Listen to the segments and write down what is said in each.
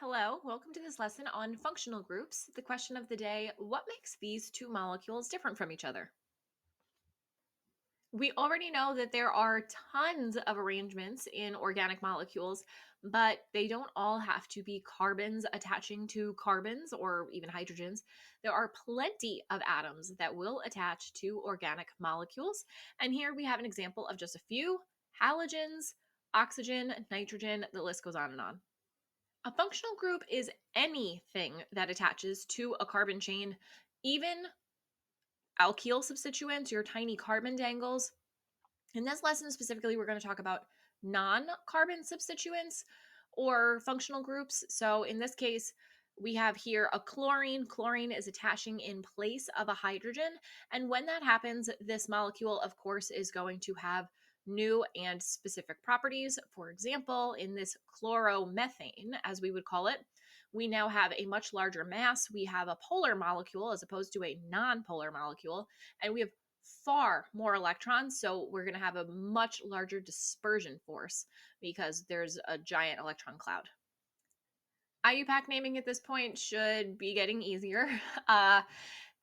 Hello, welcome to this lesson on functional groups. The question of the day, what makes these two molecules different from each other? We already know that there are tons of arrangements in organic molecules, but they don't all have to be carbons attaching to carbons or even hydrogens. There are plenty of atoms that will attach to organic molecules. And here we have an example of just a few: halogens, oxygen, nitrogen, the list goes on and on. A functional group is anything that attaches to a carbon chain, even alkyl substituents, your tiny carbon dangles. In this lesson specifically, we're going to talk about non-carbon substituents or functional groups. So in this case, we have here a chlorine. Chlorine is attaching in place of a hydrogen. And when that happens, this molecule, of course, is going to have new and specific properties. For example, in this chloromethane, as we would call it, we now have a much larger mass. We have a polar molecule as opposed to a non-polar molecule, and we have far more electrons. So we're going to have a much larger dispersion force because there's a giant electron cloud. IUPAC naming at this point should be getting easier.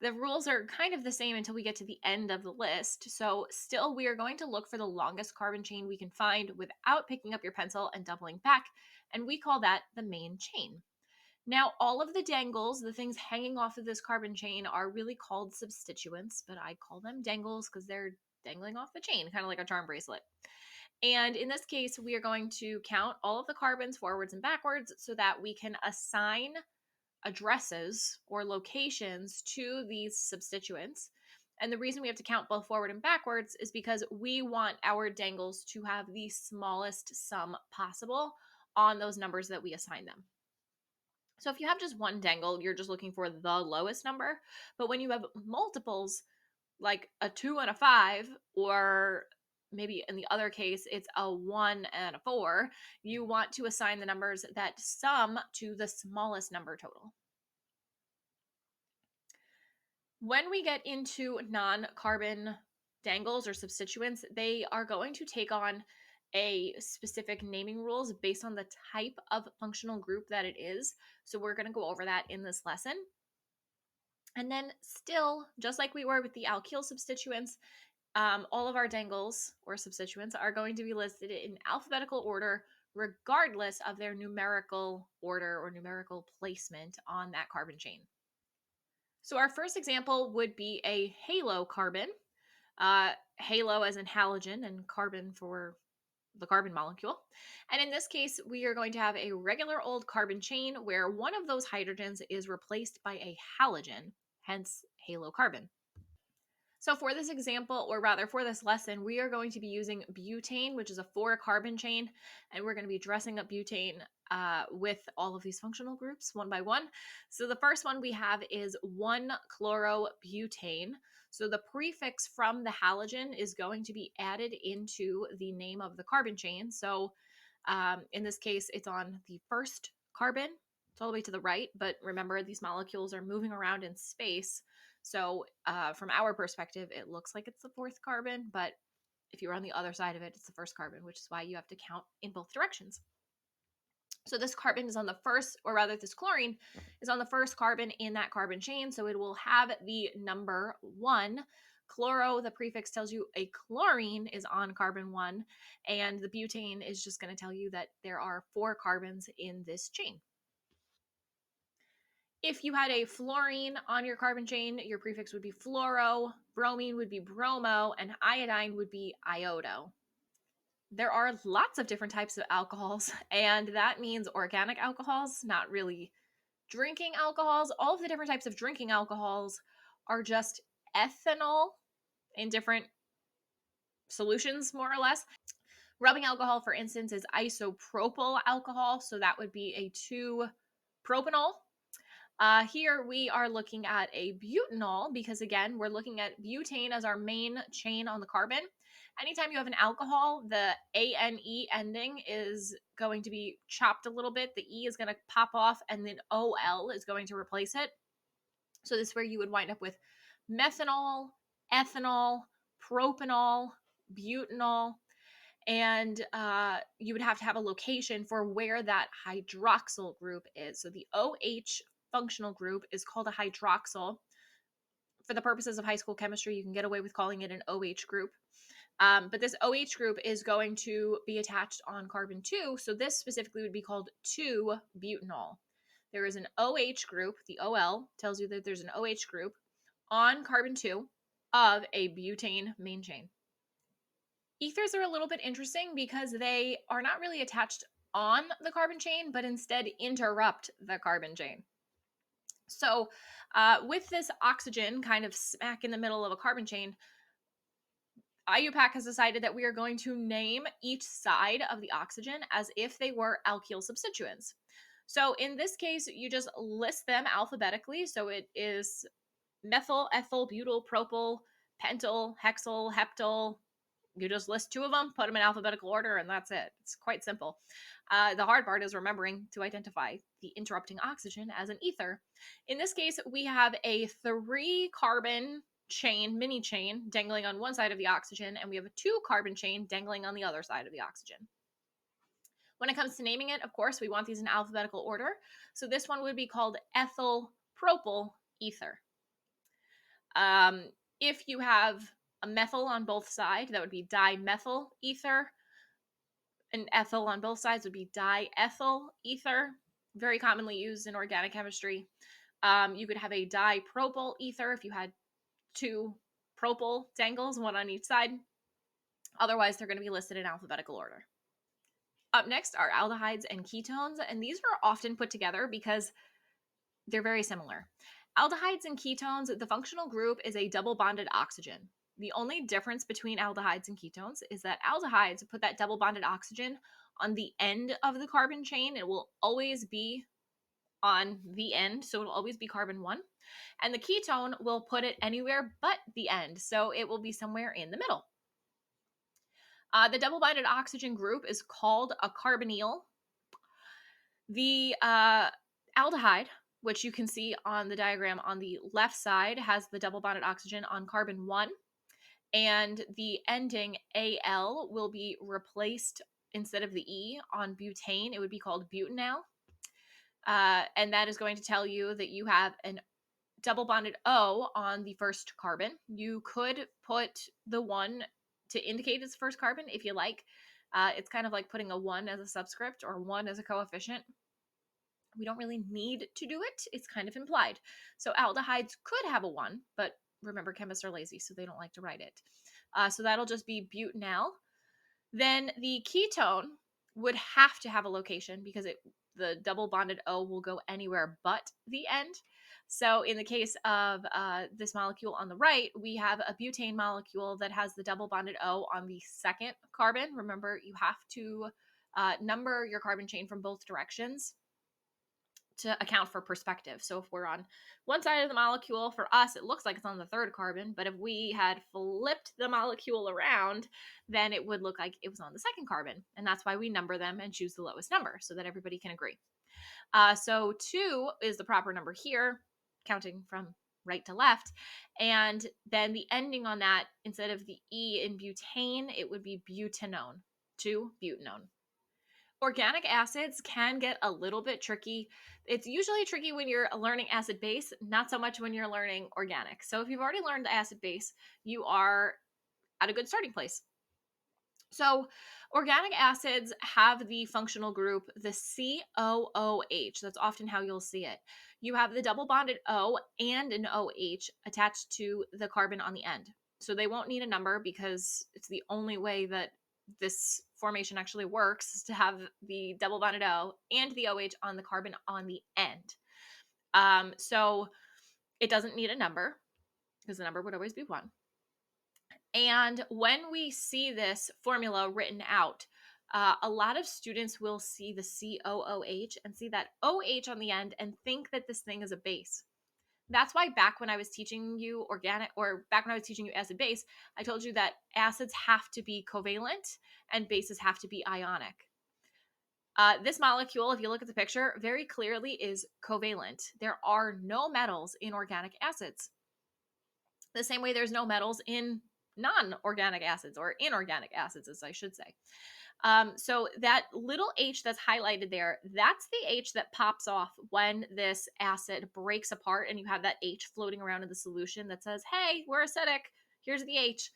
The rules are kind of the same until we get to the end of the list. So still, we are going to look for the longest carbon chain we can find without picking up your pencil and doubling back. And we call that the main chain. Now, all of the dangles, the things hanging off of this carbon chain, are really called substituents, but I call them dangles because they're dangling off the chain, kind of like a charm bracelet. And in this case, we are going to count all of the carbons forwards and backwards so that we can assign addresses or locations to these substituents. And the reason we have to count both forward and backwards is because we want our dangles to have the smallest sum possible on those numbers that we assign them. So if you have just one dangle, you're just looking for the lowest number. But when you have multiples, like a 2 and a 5, or maybe in the other case, it's a 1 and a 4, you want to assign the numbers that sum to the smallest number total. When we get into non-carbon dangles or substituents, they are going to take on a specific naming rules based on the type of functional group that it is. So we're going to go over that in this lesson. And then still, just like we were with the alkyl substituents, all of our dangles or substituents are going to be listed in alphabetical order regardless of their numerical order or numerical placement on that carbon chain. So our first example would be a halocarbon. Halo as in halogen and carbon for the carbon molecule. And in this case, we are going to have a regular old carbon chain where one of those hydrogens is replaced by a halogen, hence halocarbon. So for this example, or rather for this lesson, we are going to be using butane, which is a 4-carbon chain, and we're going to be dressing up butane with all of these functional groups one by one. So the first one we have is 1-chlorobutane. So the prefix from the halogen is going to be added into the name of the carbon chain. So in this case, it's on the first carbon. It's all the way to the right, but remember, these molecules are moving around in space. So from our perspective, it looks like it's the 4th carbon, but if you're on the other side of it, it's the 1st carbon, which is why you have to count in both directions. So this carbon is on the first, or rather this chlorine is on the 1st carbon in that carbon chain. So it will have the number 1. Chloro, the prefix tells you a chlorine is on carbon 1, and the butane is just going to tell you that there are 4 carbons in this chain. If you had a fluorine on your carbon chain, your prefix would be fluoro, bromine would be bromo, and iodine would be iodo. There are lots of different types of alcohols, and that means organic alcohols, not really drinking alcohols. All of the different types of drinking alcohols are just ethanol in different solutions, more or less. Rubbing alcohol, for instance, is isopropyl alcohol, so that would be a 2-propanol. Here we are looking at a butanol because, again, we're looking at butane as our main chain on the carbon. Anytime you have an alcohol, the ANE ending is going to be chopped a little bit. The E is going to pop off, and then OL is going to replace it. So this is where you would wind up with methanol, ethanol, propanol, butanol. And you would have to have a location for where that hydroxyl group is. So the OH functional group is called a hydroxyl. For the purposes of high school chemistry, you can get away with calling it an OH group. But this OH group is going to be attached on carbon 2. So this specifically would be called 2-butanol. There is an OH group. The OL tells you that there's an OH group on carbon 2 of a butane main chain. Ethers are a little bit interesting because they are not really attached on the carbon chain, but instead interrupt the carbon chain. So with this oxygen kind of smack in the middle of a carbon chain, IUPAC has decided that we are going to name each side of the oxygen as if they were alkyl substituents. So in this case, you just list them alphabetically. So it is methyl, ethyl, butyl, propyl, pentyl, hexyl, heptyl. You just list 2 of them, put them in alphabetical order, and that's it. It's quite simple. The hard part is remembering to identify the interrupting oxygen as an ether. In this case, we have a 3-carbon chain, mini chain, dangling on one side of the oxygen, and we have a 2-carbon chain dangling on the other side of the oxygen. When it comes to naming it, of course, we want these in alphabetical order. So this one would be called ethyl propyl ether. If you have a methyl on both sides, that would be dimethyl ether. An ethyl on both sides would be diethyl ether, very commonly used in organic chemistry. You could have a dipropyl ether if you had 2 propyl dangles, one on each side. Otherwise, they're going to be listed in alphabetical order. Up next are aldehydes and ketones, and these are often put together because they're very similar. Aldehydes and ketones, the functional group is a double bonded oxygen. The only difference between aldehydes and ketones is that aldehydes put that double bonded oxygen on the end of the carbon chain. It will always be on the end, so it'll always be carbon 1. And the ketone will put it anywhere but the end, so it will be somewhere in the middle. The double bonded oxygen group is called a carbonyl. The aldehyde, which you can see on the diagram on the left side, has the double bonded oxygen on carbon 1, and the ending Al will be replaced instead of the E on butane. It would be called butanal. And that is going to tell you that you have an double bonded O on the first carbon. You could put the 1 to indicate its first carbon if you like. It's kind of like putting a 1 as a subscript or 1 as a coefficient. We don't really need to do it. It's kind of implied. So aldehydes could have a 1, but remember, chemists are lazy, so they don't like to write it. So that'll just be butanal. Then the ketone would have to have a location because the double bonded O will go anywhere but the end. So in the case of this molecule on the right, we have a butane molecule that has the double bonded O on the second carbon. Remember, you have to number your carbon chain from both directions to account for perspective. So if we're on one side of the molecule, for us, it looks like it's on the third carbon, but if we had flipped the molecule around, then it would look like it was on the second carbon. And that's why we number them and choose the lowest number so that everybody can agree. So 2 is the proper number here, counting from right to left. And then the ending on that, instead of the E in butane, it would be butanone, 2-butanone. Organic acids can get a little bit tricky. It's usually tricky when you're learning acid base, not so much when you're learning organic. So if you've already learned acid base, you are at a good starting place. So organic acids have the functional group, the COOH. That's often how you'll see it. You have the double bonded O and an OH attached to the carbon on the end. So they won't need a number because it's the only way that this formation actually works is to have the double bonded O and the OH on the carbon on the end. So it doesn't need a number because the number would always be 1. And when we see this formula written out, a lot of students will see the COOH and see that OH on the end and think that this thing is a base. That's why back when I was teaching you acid base, I told you that acids have to be covalent and bases have to be ionic. This molecule, if you look at the picture, very clearly is covalent. There are no metals in organic acids. The same way there's no metals in non-organic acids, or inorganic acids, as I should say. So that little H that's highlighted there, that's the H that pops off when this acid breaks apart and you have that H floating around in the solution that says, hey, we're acidic. Here's the H.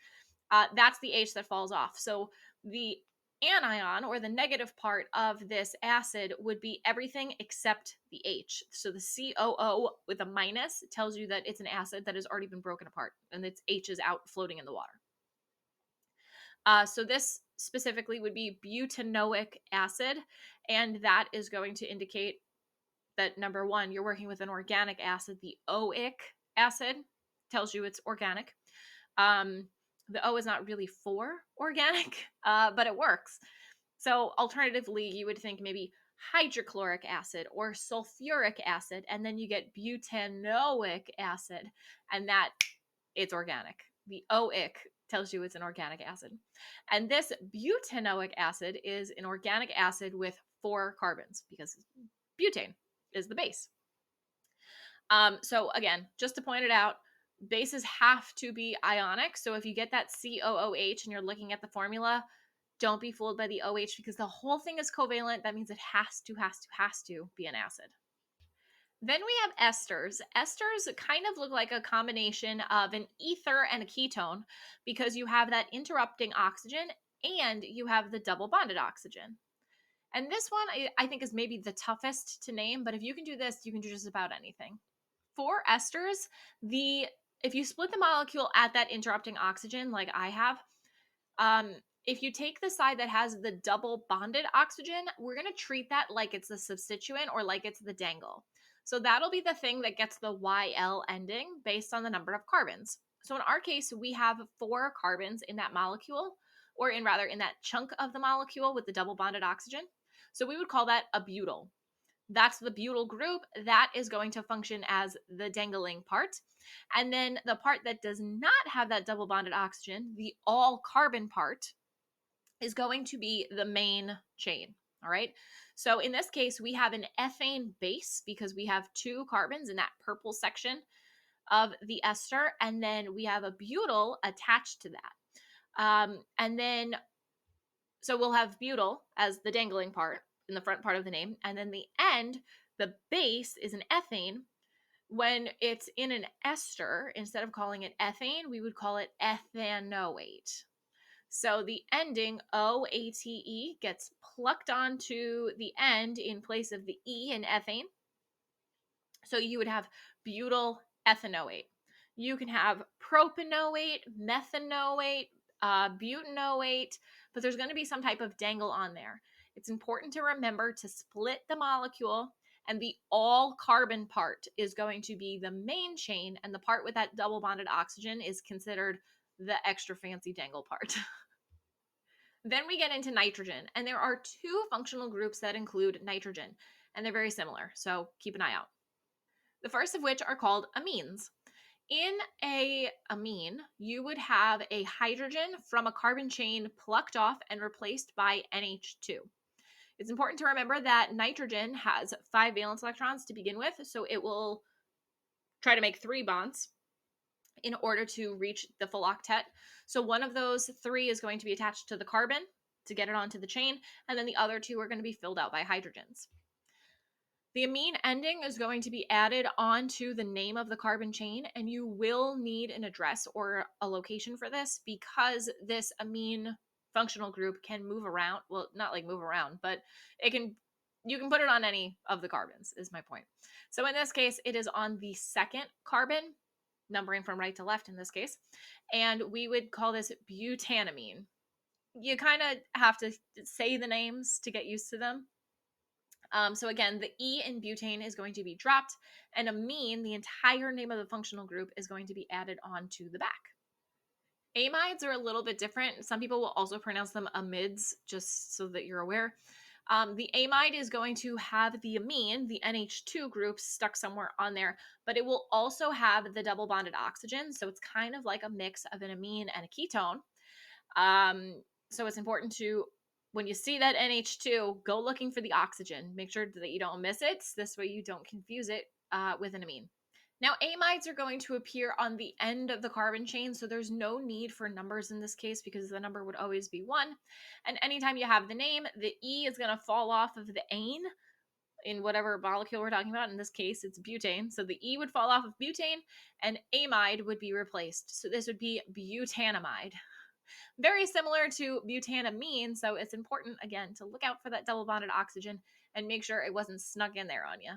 That's the H that falls off. So the anion, or the negative part of this acid, would be everything except the H. So the COO with a minus tells you that it's an acid that has already been broken apart and its H is out floating in the water. So this specifically would be butanoic acid, and that is going to indicate that, number one, you're working with an organic acid. The oic acid tells you it's organic. The O is not really for organic, but it works. So alternatively, you would think maybe hydrochloric acid or sulfuric acid, and then you get butanoic acid, and that it's organic. The oic tells you it's an organic acid. And this butanoic acid is an organic acid with 4 carbons because butane is the base. So again, just to point it out, bases have to be ionic. So if you get that COOH and you're looking at the formula, don't be fooled by the OH, because the whole thing is covalent. That means it has to be an acid. Then we have esters. Esters kind of look like a combination of an ether and a ketone, because you have that interrupting oxygen and you have the double bonded oxygen. And this one I think is maybe the toughest to name, but if you can do this, you can do just about anything. For esters, if you split the molecule at that interrupting oxygen, like I have, if you take the side that has the double bonded oxygen, we're going to treat that like it's the substituent or like it's the dangle. So that'll be the thing that gets the YL ending based on the number of carbons. So in our case, we have 4 carbons in that molecule, or in that chunk of the molecule with the double bonded oxygen. So we would call that a butyl. That's the butyl group. That is going to function as the dangling part. And then the part that does not have that double bonded oxygen, the all carbon part, is going to be the main chain. All right. So in this case, we have an ethane base because we have 2 carbons in that purple section of the ester. And then we have a butyl attached to that. And then, so we'll have butyl as the dangling part in the front part of the name. And then the end, the base, is an ethane. When it's in an ester, instead of calling it ethane, we would call it ethanoate. So the ending OATE gets plucked onto the end in place of the E in ethane. So you would have butyl ethanoate. You can have propanoate, methanoate, butanoate, but there's going to be some type of dangle on there. It's important to remember to split the molecule, and the all carbon part is going to be the main chain, and the part with that double bonded oxygen is considered the extra fancy dangle part. Then we get into nitrogen, and there are 2 functional groups that include nitrogen, and they're very similar, so keep an eye out. The first of which are called amines. In a amine, you would have a hydrogen from a carbon chain plucked off and replaced by NH2. It's important to remember that nitrogen has 5 valence electrons to begin with, so it will try to make 3 bonds in order to reach the full octet. So one of those 3 is going to be attached to the carbon to get it onto the chain, and then the other 2 are going to be filled out by hydrogens. The amine ending is going to be added onto the name of the carbon chain, and you will need an address or a location for this, because this amine functional group can move around. Well, not like move around, but you can put it on any of the carbons, is my point. So in this case, it is on the 2nd carbon, numbering from right to left in this case, and we would call this butanamine. You kind of have to say the names to get used to them. So again, the E in butane is going to be dropped, and amine, the entire name of the functional group, is going to be added onto the back. Amides are a little bit different. Some people will also pronounce them amides, just so that you're aware. The amide is going to have the amine, the NH2 group, stuck somewhere on there, but it will also have the double bonded oxygen. So it's kind of like a mix of an amine and a ketone. So it's important to, when you see that NH2, go looking for the oxygen. Make sure that you don't miss it. This way you don't confuse it with an amine. Now, amides are going to appear on the end of the carbon chain, so there's no need for numbers in this case because the number would always be 1. And anytime you have the name, the E is going to fall off of the ane in whatever molecule we're talking about. In this case, it's butane. So the E would fall off of butane and amide would be replaced. So this would be butanamide. Very similar to butanamine. So it's important, again, to look out for that double bonded oxygen and make sure it wasn't snuck in there on you.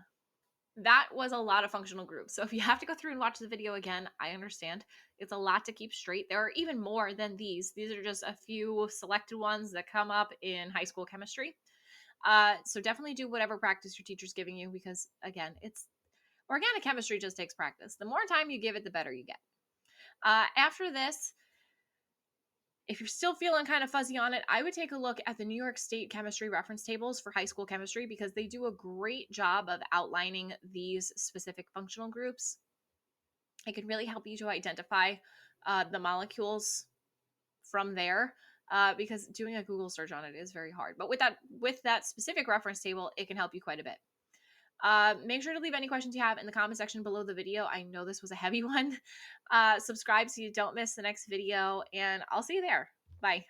That was a lot of functional groups. So if you have to go through and watch the video again, I understand. It's a lot to keep straight. There are even more than these. These are just a few selected ones that come up in high school chemistry. So definitely do whatever practice your teacher's giving you because, again, it's organic chemistry just takes practice. The more time you give it, the better you get. After this, if you're still feeling kind of fuzzy on it, I would take a look at the New York State chemistry reference tables for high school chemistry because they do a great job of outlining these specific functional groups. It can really help you to identify the molecules from there because doing a Google search on it is very hard. But with that specific reference table, it can help you quite a bit. Make sure to leave any questions you have in the comment section below the video. I know this was a heavy one. Subscribe so you don't miss the next video, and I'll see you there. Bye.